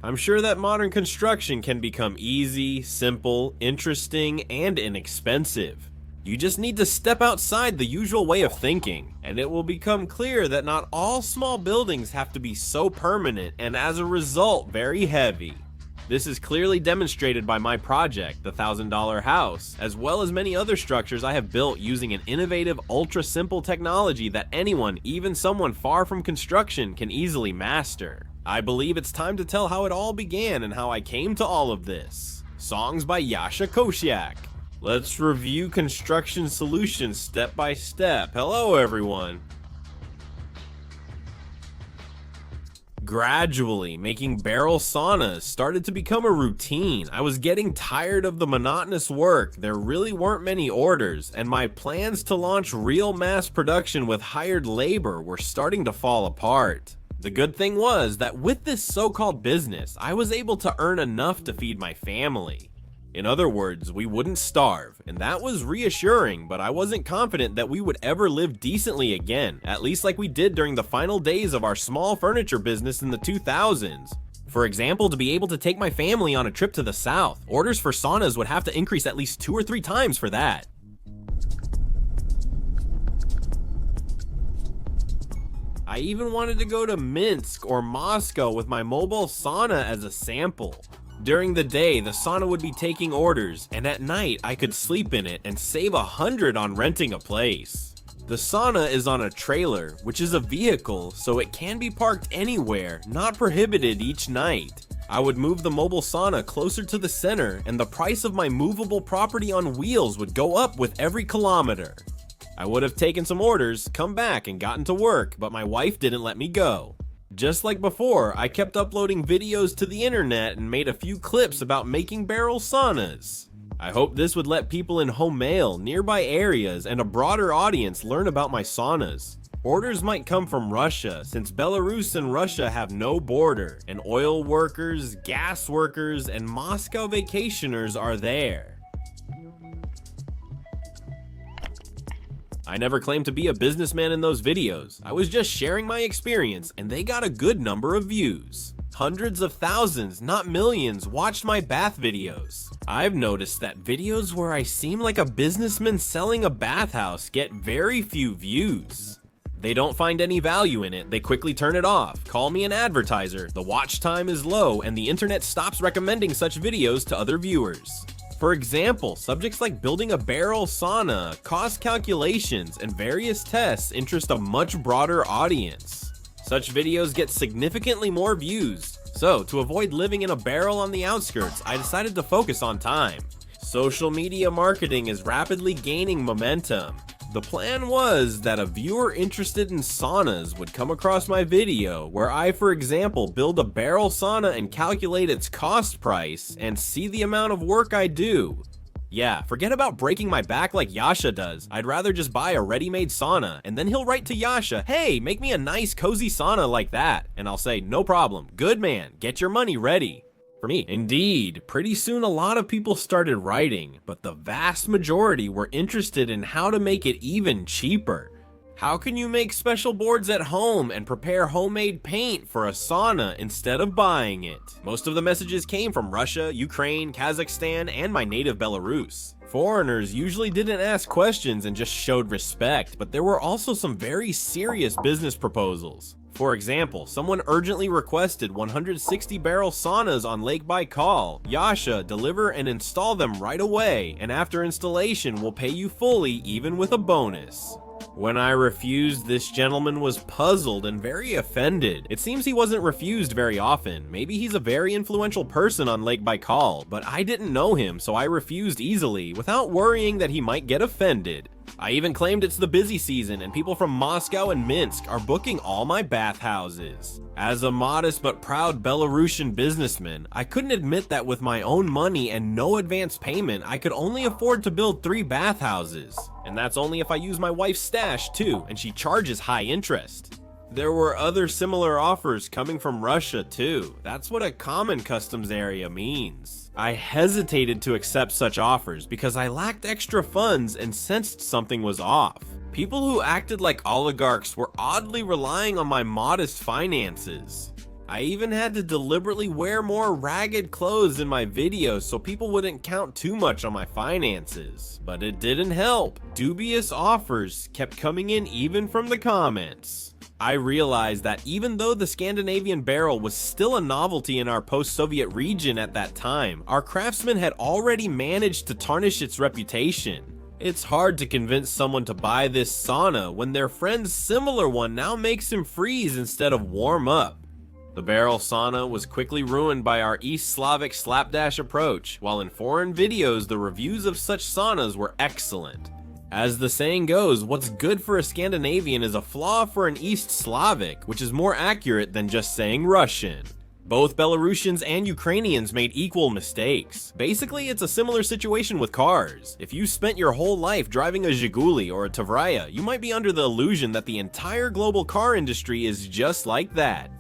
I'm sure that modern construction can become easy, simple, interesting, and inexpensive. You just need to step outside the usual way of thinking, and it will become clear that not all small buildings have to be so permanent and as a result very heavy. This is clearly demonstrated by my project, the $1,000 house, as well as many other structures I have built using an innovative, ultra-simple technology that anyone, even someone far from construction, can easily master. I believe it's time to tell how it all began and how I came to all of this. Songs by Yasha Kosiak. Let's review construction solutions step by step. Hello everyone. Gradually, making barrel saunas started to become a routine. I was getting tired of the monotonous work, there really weren't many orders, and my plans to launch real mass production with hired labor were starting to fall apart. The good thing was that with this so-called business, I was able to earn enough to feed my family. In other words, we wouldn't starve, and that was reassuring, but I wasn't confident that we would ever live decently again, at least like we did during the final days of our small furniture business in the 2000s. For example, to be able to take my family on a trip to the south, orders for saunas would have to increase at least 2 or 3 times for that. I even wanted to go to Minsk or Moscow with my mobile sauna as a sample. During the day, the sauna would be taking orders, and at night, I could sleep in it and save $100 on renting a place. The sauna is on a trailer, which is a vehicle, so it can be parked anywhere, not prohibited each night. I would move the mobile sauna closer to the center, and the price of my movable property on wheels would go up with every kilometer. I would have taken some orders, come back, and gotten to work, but my wife didn't let me go. Just like before, I kept uploading videos to the internet and made a few clips about making barrel saunas. I hope this would let people in Homale, nearby areas, and a broader audience learn about my saunas. Orders might come from Russia, since Belarus and Russia have no border, and oil workers, gas workers, and Moscow vacationers are there. I never claimed to be a businessman in those videos. I was just sharing my experience, and they got a good number of views. Hundreds of thousands, not millions, watched my bath videos. I've noticed that videos where I seem like a businessman selling a bathhouse get very few views. They don't find any value in it, they quickly turn it off, call me an advertiser, the watch time is low, and the internet stops recommending such videos to other viewers. For example, subjects like building a barrel sauna, cost calculations, and various tests interest a much broader audience. Such videos get significantly more views, so to avoid living in a barrel on the outskirts, I decided to focus on time. Social media marketing is rapidly gaining momentum. The plan was that a viewer interested in saunas would come across my video where I, for example, build a barrel sauna and calculate its cost price and see the amount of work I do. Yeah, forget about breaking my back like Yasha does. I'd rather just buy a ready-made sauna and then he'll write to Yasha, "Hey, make me a nice cozy sauna like that." And I'll say, "No problem, good man, get your money ready." For me. Indeed, pretty soon a lot of people started writing, but the vast majority were interested in how to make it even cheaper. How can you make special boards at home and prepare homemade paint for a sauna instead of buying it? Most of the messages came from Russia, Ukraine, Kazakhstan, and my native Belarus. Foreigners usually didn't ask questions and just showed respect, but there were also some very serious business proposals. For example, someone urgently requested 160 barrel saunas on Lake Baikal. Yasha, deliver and install them right away, and after installation we'll pay you fully even with a bonus. When I refused, this gentleman was puzzled and very offended. It seems he wasn't refused very often. Maybe he's a very influential person on Lake Baikal, but I didn't know him, so I refused easily without worrying that he might get offended. I even claimed it's the busy season and people from Moscow and Minsk are booking all my bathhouses. As a modest but proud Belarusian businessman, I couldn't admit that with my own money and no advance payment, I could only afford to build 3 bathhouses. And that's only if I use my wife's stash too, and she charges high interest. There were other similar offers coming from Russia too. That's what a common customs area means. I hesitated to accept such offers because I lacked extra funds and sensed something was off. People who acted like oligarchs were oddly relying on my modest finances. I even had to deliberately wear more ragged clothes in my videos so people wouldn't count too much on my finances. But it didn't help. Dubious offers kept coming in even from the comments. I realized that even though the Scandinavian barrel was still a novelty in our post-Soviet region at that time, our craftsmen had already managed to tarnish its reputation. It's hard to convince someone to buy this sauna when their friend's similar one now makes him freeze instead of warm up. The barrel sauna was quickly ruined by our East Slavic slapdash approach, while in foreign videos the reviews of such saunas were excellent. As the saying goes, what's good for a Scandinavian is a flaw for an East Slavic, which is more accurate than just saying Russian. Both Belarusians and Ukrainians made equal mistakes. Basically, it's a similar situation with cars. If you spent your whole life driving a Zhiguli or a Tavraya, you might be under the illusion that the entire global car industry is just like that.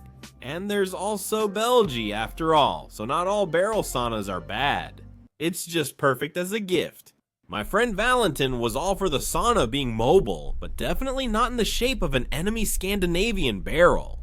And there's also Belgium after all, so not all barrel saunas are bad. It's just perfect as a gift. My friend Valentin was all for the sauna being mobile, but definitely not in the shape of an enemy Scandinavian barrel.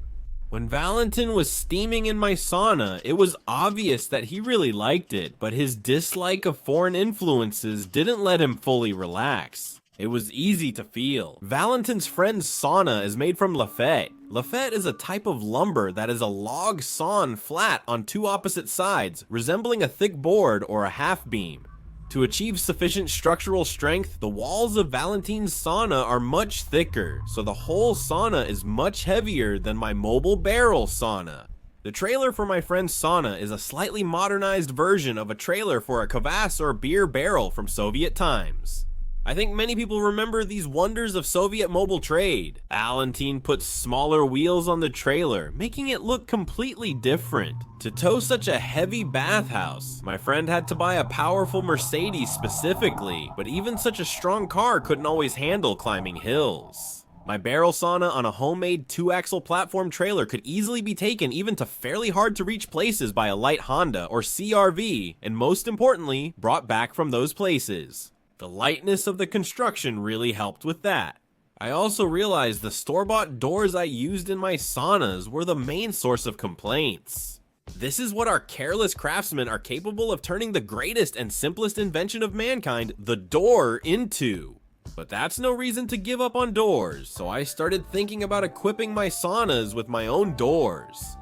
When Valentin was steaming in my sauna, it was obvious that he really liked it, but his dislike of foreign influences didn't let him fully relax. It was easy to feel. Valentin's friend's sauna is made from lafette. Lafette is a type of lumber that is a log sawn flat on two opposite sides, resembling a thick board or a half beam. To achieve sufficient structural strength, the walls of Valentin's sauna are much thicker, so the whole sauna is much heavier than my mobile barrel sauna. The trailer for my friend's sauna is a slightly modernized version of a trailer for a kvass or beer barrel from Soviet times. I think many people remember these wonders of Soviet mobile trade. Valentin put smaller wheels on the trailer, making it look completely different. To tow such a heavy bathhouse, my friend had to buy a powerful Mercedes specifically, but even such a strong car couldn't always handle climbing hills. My barrel sauna on a homemade 2-axle platform trailer could easily be taken even to fairly hard to reach places by a light Honda or CRV, and most importantly, brought back from those places. The lightness of the construction really helped with that. I also realized the store-bought doors I used in my saunas were the main source of complaints. This is what our careless craftsmen are capable of turning the greatest and simplest invention of mankind, the door, into. But that's no reason to give up on doors, so I started thinking about equipping my saunas with my own doors.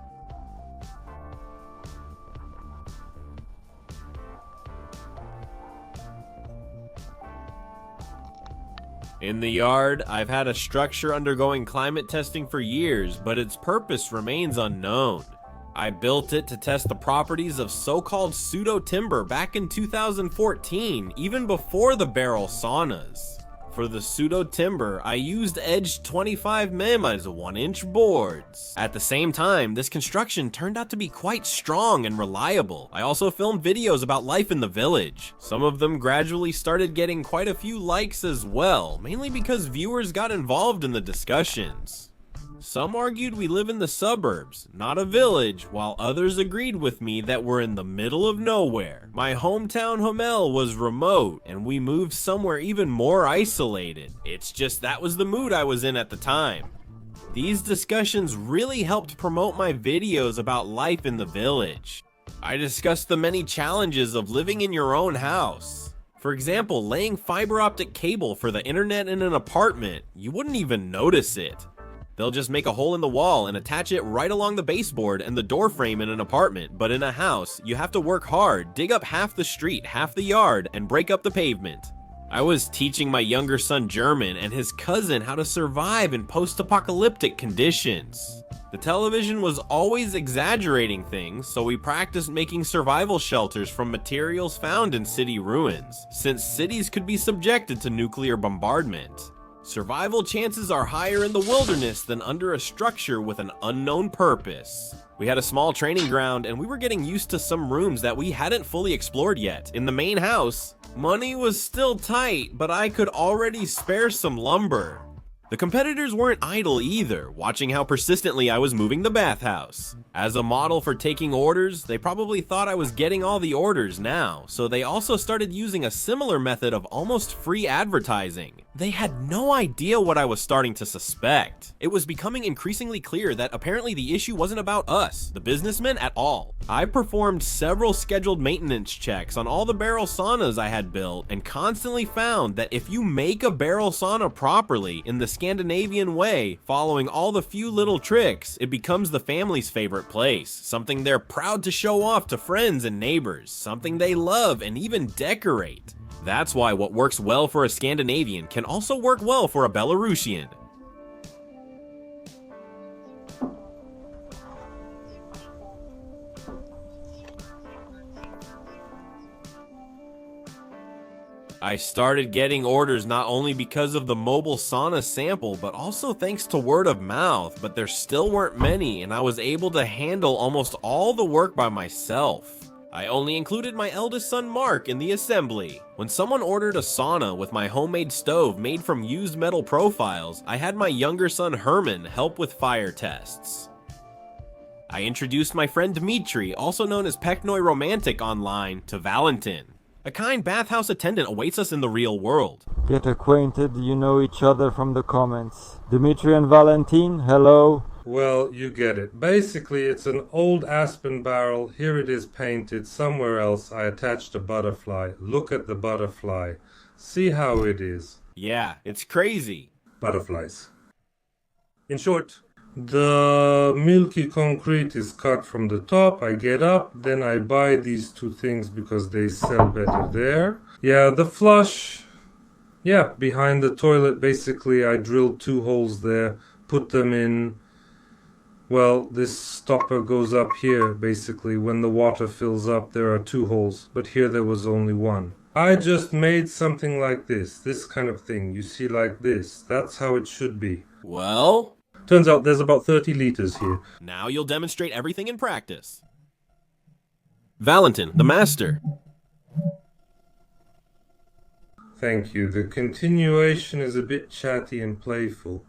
In the yard, I've had a structure undergoing climate testing for years, but its purpose remains unknown. I built it to test the properties of so-called pseudo-timber back in 2014, even before the barrel saunas. For the pseudo-timber, I used edged 25mm as 1-inch boards. At the same time, this construction turned out to be quite strong and reliable. I also filmed videos about life in the village. Some of them gradually started getting quite a few likes as well, mainly because viewers got involved in the discussions. Some argued we live in the suburbs, not a village, while others agreed with me that we're in the middle of nowhere. My hometown Homel was remote, and we moved somewhere even more isolated. It's just that was the mood I was in at the time. These discussions really helped promote my videos about life in the village. I discussed the many challenges of living in your own house. For example, laying fiber optic cable for the internet in an apartment. You wouldn't even notice it. They'll just make a hole in the wall and attach it right along the baseboard and the door frame in an apartment, but in a house, you have to work hard, dig up half the street, half the yard, and break up the pavement. I was teaching my younger son German and his cousin how to survive in post-apocalyptic conditions. The television was always exaggerating things, so we practiced making survival shelters from materials found in city ruins, since cities could be subjected to nuclear bombardment. Survival chances are higher in the wilderness than under a structure with an unknown purpose. We had a small training ground and we were getting used to some rooms that we hadn't fully explored yet. In the main house, money was still tight, but I could already spare some lumber. The competitors weren't idle either, watching how persistently I was moving the bathhouse. As a model for taking orders, they probably thought I was getting all the orders now, so they also started using a similar method of almost free advertising. They had no idea what I was starting to suspect. It was becoming increasingly clear that apparently the issue wasn't about us, the businessmen, at all. I performed several scheduled maintenance checks on all the barrel saunas I had built and constantly found that if you make a barrel sauna properly in the Scandinavian way, following all the few little tricks, it becomes the family's favorite place, something they're proud to show off to friends and neighbors, something they love and even decorate. That's why what works well for a Scandinavian can also work well for a Belarusian. I started getting orders not only because of the mobile sauna sample, but also thanks to word of mouth, but there still weren't many, and I was able to handle almost all the work by myself. I only included my eldest son Mark in the assembly. When someone ordered a sauna with my homemade stove made from used metal profiles, I had my younger son Herman help with fire tests. I introduced my friend Dmitry, also known as Peknoi Romantic online, to Valentin. A kind bathhouse attendant awaits us in the real world. Get acquainted, you know each other from the comments. Dmitry and Valentin, hello. Well, you get it. Basically, it's an old aspen barrel. Here it is painted. Somewhere else, I attached a butterfly. Look at the butterfly. See how it is. Yeah, it's crazy. Butterflies. In short, the milky concrete is cut from the top. I get up, then I buy these two things because they sell better there. Yeah, the flush. Yeah, behind the toilet, basically, I drilled 2 holes there, put them in. Well, this stopper goes up here, basically. When the water fills up, there are 2 holes, but here there was only 1. I just made something like this kind of thing. You see, like this. That's how it should be. Well? Turns out there's about 30 liters here. Now you'll demonstrate everything in practice. Valentin, the master. Thank you. The continuation is a bit chatty and playful.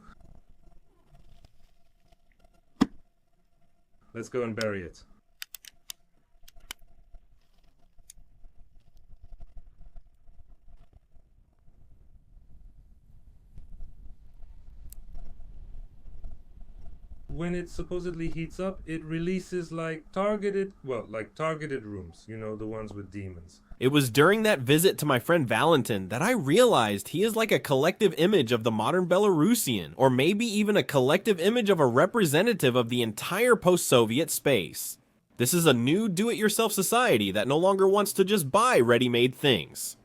Let's go and bury it. When it supposedly heats up, it releases targeted rooms, you know, the ones with demons. It was during that visit to my friend Valentin that I realized he is like a collective image of the modern Belarusian, or maybe even a collective image of a representative of the entire post-Soviet space. This is a new do-it-yourself society that no longer wants to just buy ready-made things.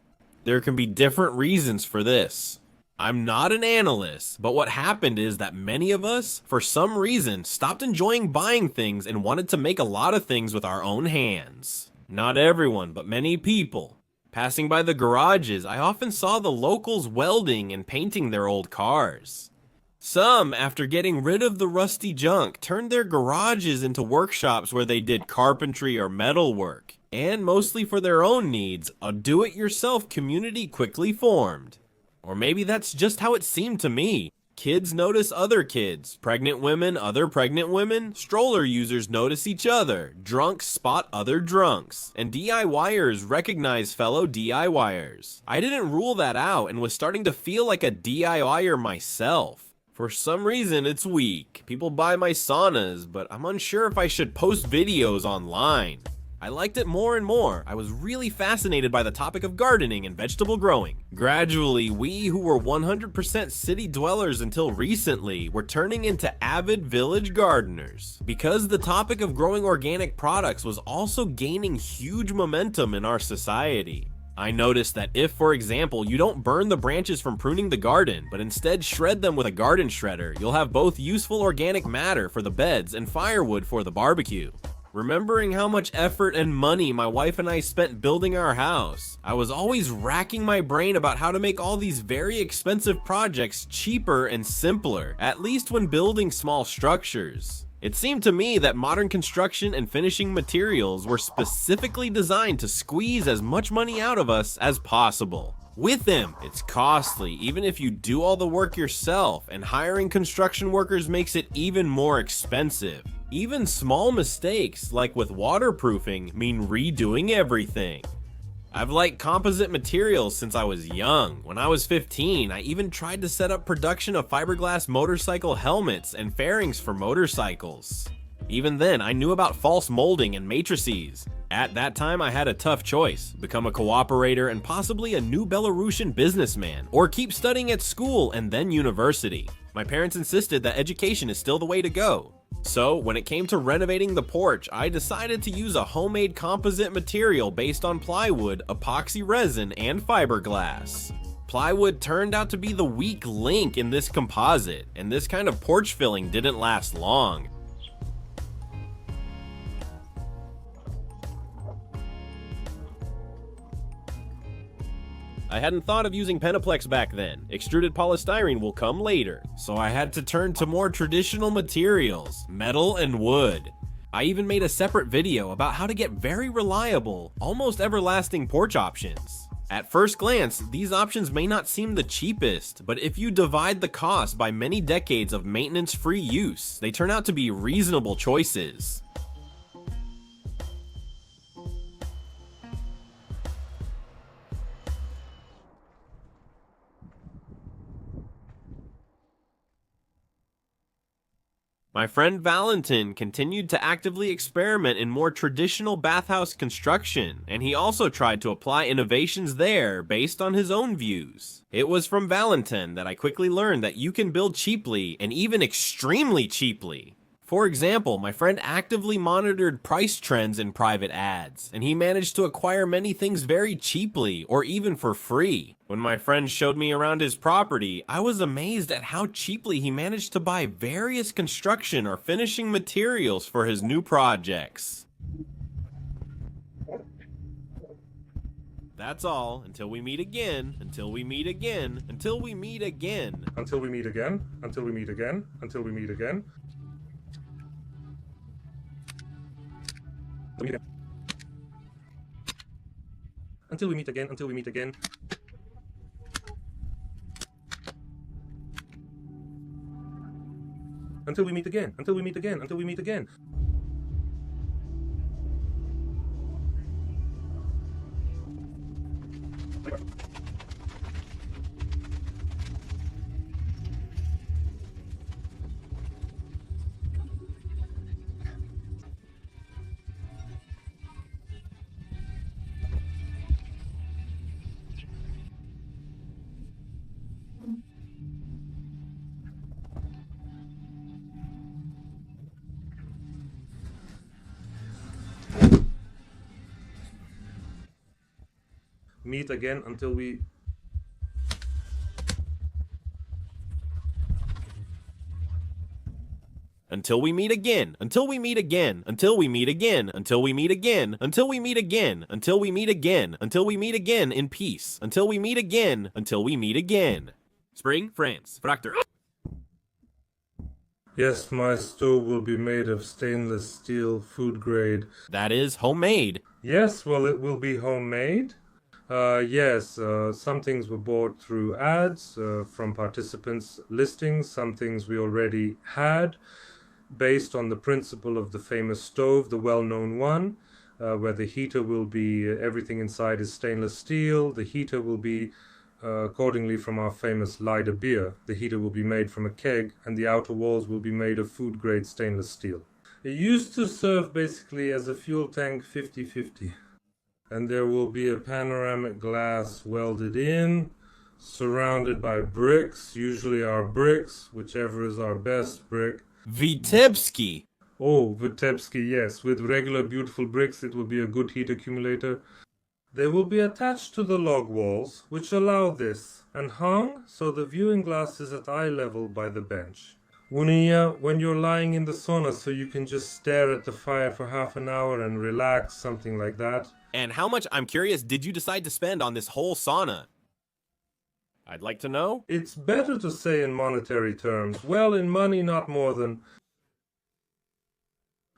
There can be different reasons for this. I'm not an analyst, but what happened is that many of us, for some reason, stopped enjoying buying things and wanted to make a lot of things with our own hands. Not everyone, but many people. Passing by the garages, I often saw the locals welding and painting their old cars. Some, after getting rid of the rusty junk, turned their garages into workshops where they did carpentry or metal work. And mostly for their own needs, a do-it-yourself community quickly formed. Or maybe that's just how it seemed to me. Kids notice other kids, pregnant women, other pregnant women, stroller users notice each other, drunks spot other drunks, and DIYers recognize fellow DIYers. I didn't rule that out and was starting to feel like a DIYer myself. For some reason, it's weak. People buy my saunas, but I'm unsure if I should post videos online. I liked it more and more. I was really fascinated by the topic of gardening and vegetable growing. Gradually, we who were 100% city dwellers until recently were turning into avid village gardeners. Because the topic of growing organic products was also gaining huge momentum in our society. I noticed that if, for example, you don't burn the branches from pruning the garden, but instead shred them with a garden shredder, you'll have both useful organic matter for the beds and firewood for the barbecue. Remembering how much effort and money my wife and I spent building our house, I was always racking my brain about how to make all these very expensive projects cheaper and simpler, at least when building small structures. It seemed to me that modern construction and finishing materials were specifically designed to squeeze as much money out of us as possible. with them. It's costly, even if you do all the work yourself, and hiring construction workers makes it even more expensive. Even small mistakes, like with waterproofing, mean redoing everything. I've liked composite materials since I was young. When I was 15, I even tried to set up production of fiberglass motorcycle helmets and fairings for motorcycles. Even then, I knew about false molding and matrices. At that time, I had a tough choice: become a cooperator and possibly a new Belarusian businessman, or keep studying at school and then university. My parents insisted that education is still the way to go. So, when it came to renovating the porch, I decided to use a homemade composite material based on plywood, epoxy resin, and fiberglass. Plywood turned out to be the weak link in this composite, and this kind of porch filling didn't last long. I hadn't thought of using Penaplex back then. Extruded polystyrene will come later, so I had to turn to more traditional materials, metal and wood. I even made a separate video about how to get very reliable, almost everlasting porch options. At first glance, these options may not seem the cheapest, but if you divide the cost by many decades of maintenance-free use, they turn out to be reasonable choices. My friend Valentin continued to actively experiment in more traditional bathhouse construction, and he also tried to apply innovations there based on his own views. It was from Valentin that I quickly learned that you can build cheaply, and even extremely cheaply. For example, my friend actively monitored price trends in private ads, and he managed to acquire many things very cheaply, or even for free. When my friend showed me around his property, I was amazed at how cheaply he managed to buy various construction or finishing materials for his new projects. That's all, until we meet again, until we meet again, until we meet again. Until we meet again, until we meet again, until we meet again. Until we meet again, until we meet again. Until we meet again, until we meet again, until we meet again. Meet again until we... Until we meet again, until we meet again, until we meet again, until we meet again, until we meet again, until we meet again, until we meet again in peace, until we meet again, until we meet again. Spring, France, Fractor. Yes, my stove will be made of stainless steel, food grade. That is homemade. Yes, well, it will be homemade. Yes, some things were bought through ads from participants' listings. Some things we already had, based on the principle of the famous stove, the well-known one, where the heater will be, everything inside is stainless steel. The heater will be, accordingly, from our famous Leider beer. The heater will be made from a keg, and the outer walls will be made of food-grade stainless steel. It used to serve basically as a fuel tank 50-50. And there will be a panoramic glass welded in, surrounded by bricks, usually our bricks, whichever is our best brick. Vitebsky. Oh, Vitebsky, yes. With regular beautiful bricks, it will be a good heat accumulator. They will be attached to the log walls, which allow this, and hung so the viewing glass is at eye level by the bench. When you're lying in the sauna, so you can just stare at the fire for half an hour and relax, something like that. And how much, I'm curious, did you decide to spend on this whole sauna? I'd like to know. It's better to say in monetary terms. Well, in money, not more than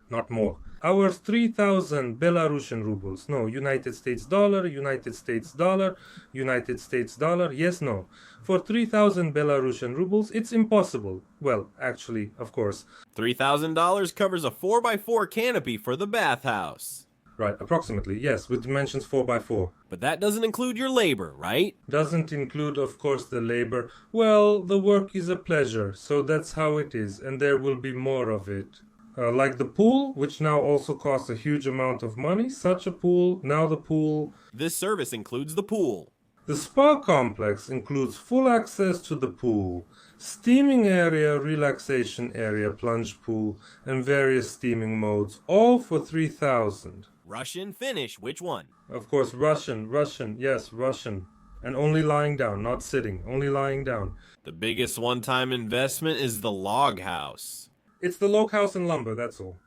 not more. Our 3,000 Belarusian rubles. No, United States dollar, United States dollar, United States dollar. Yes, no. For 3,000 Belarusian rubles, it's impossible. Well, actually, of course. $3,000 covers a 4x4 canopy for the bathhouse. Right, approximately, yes, with dimensions 4x4. But that doesn't include your labor, right? Doesn't include, of course, the labor. Well, the work is a pleasure, so that's how it is, and there will be more of it. Like the pool, which now also costs a huge amount of money. Such a pool, now the pool. This service includes the pool. The spa complex includes full access to the pool, steaming area, relaxation area, plunge pool, and various steaming modes, all for 3,000. Russian, Finnish, which one? Of course, Russian, yes, Russian. And only lying down, not sitting, only lying down. The biggest one-time investment is the log house. It's the log house and lumber, that's all.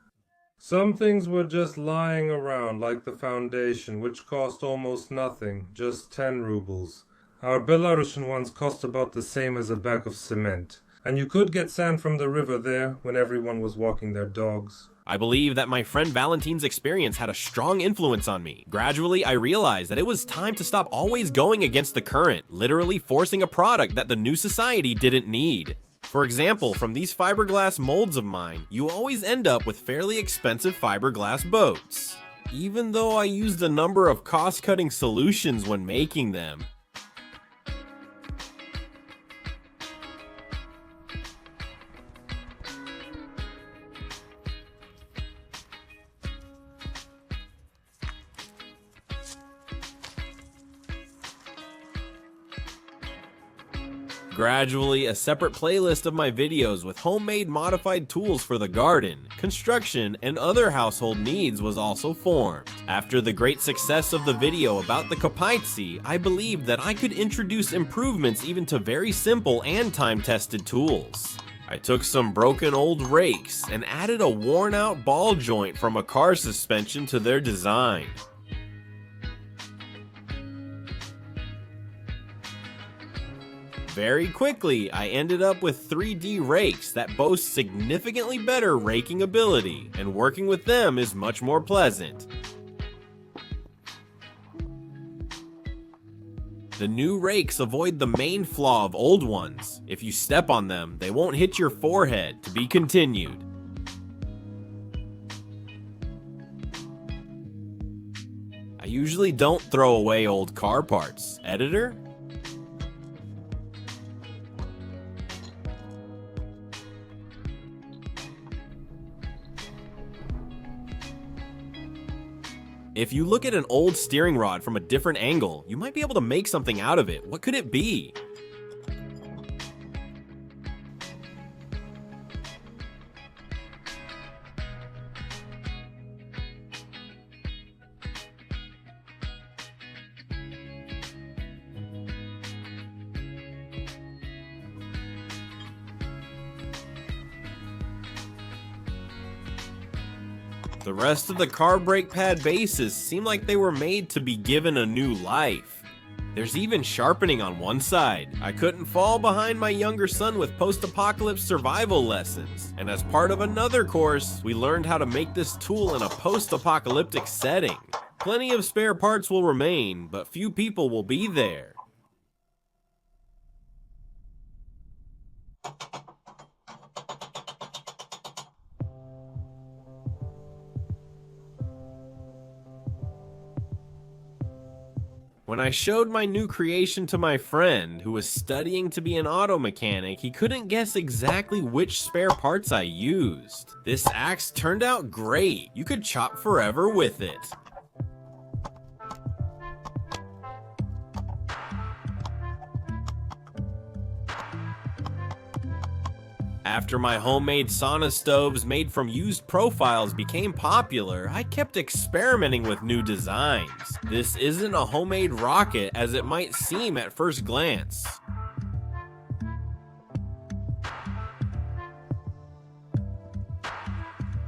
Some things were just lying around, like the foundation, which cost almost nothing, just 10 rubles. Our Belarusian ones cost about the same as a bag of cement. And you could get sand from the river there when everyone was walking their dogs. I believe that my friend Valentin's experience had a strong influence on me. Gradually, I realized that it was time to stop always going against the current, literally forcing a product that the new society didn't need. For example, from these fiberglass molds of mine, you always end up with fairly expensive fiberglass boats. Even though I used a number of cost-cutting solutions when making them. Gradually, a separate playlist of my videos with homemade modified tools for the garden, construction, and other household needs was also formed. After the great success of the video about the Kapaitsi, I believed that I could introduce improvements even to very simple and time-tested tools. I took some broken old rakes and added a worn-out ball joint from a car suspension to their design. Very quickly, I ended up with 3D rakes that boast significantly better raking ability, and working with them is much more pleasant. The new rakes avoid the main flaw of old ones. If you step on them, they won't hit your forehead. To be continued. I usually don't throw away old car parts. Editor? If you look at an old steering rod from a different angle, you might be able to make something out of it. What could it be? The rest of the car brake pad bases seem like they were made to be given a new life. There's even sharpening on one side. I couldn't fall behind my younger son with post-apocalypse survival lessons, and as part of another course, we learned how to make this tool in a post-apocalyptic setting. Plenty of spare parts will remain, but few people will be there. When I showed my new creation to my friend, who was studying to be an auto mechanic, he couldn't guess exactly which spare parts I used. This axe turned out great. You could chop forever with it. After my homemade sauna stoves made from used profiles became popular, I kept experimenting with new designs. This isn't a homemade rocket as it might seem at first glance.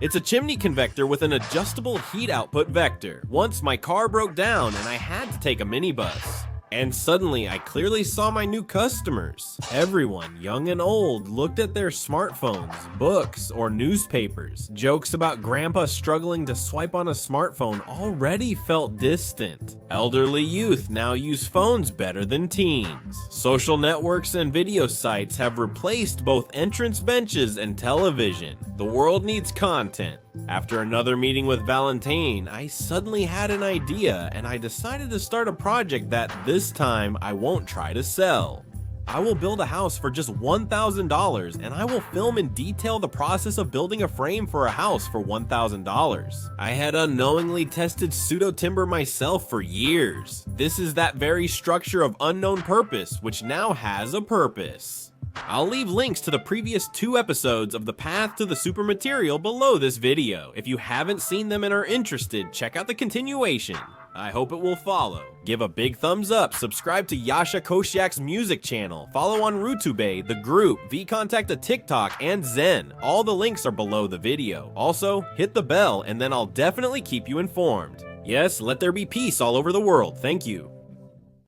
It's a chimney convector with an adjustable heat output vector. Once my car broke down and I had to take a minibus. And suddenly I clearly saw my new customers. Everyone, young and old, looked at their smartphones, books, or newspapers. Jokes about grandpa struggling to swipe on a smartphone already felt distant. Elderly youth now use phones better than teens. Social networks and video sites have replaced both entrance benches and television. The world needs content. After another meeting with Valentin, I suddenly had an idea and I decided to start a project that this time I won't try to sell. I will build a house for just $1,000 and I will film and detail the process of building a frame for a house for $1,000. I had unknowingly tested pseudo timber myself for years. This is that very structure of unknown purpose, which now has a purpose. I'll leave links to the previous 2 episodes of The Path to the Super Material below this video. If you haven't seen them and are interested, check out the continuation. I hope it will follow. Give a big thumbs up, subscribe to Yasha Kosiak's music channel, follow on Rutube, the group, VKontakte TikTok, and Zen. All the links are below the video. Also, hit the bell and then I'll definitely keep you informed. Yes, let there be peace all over the world. Thank you.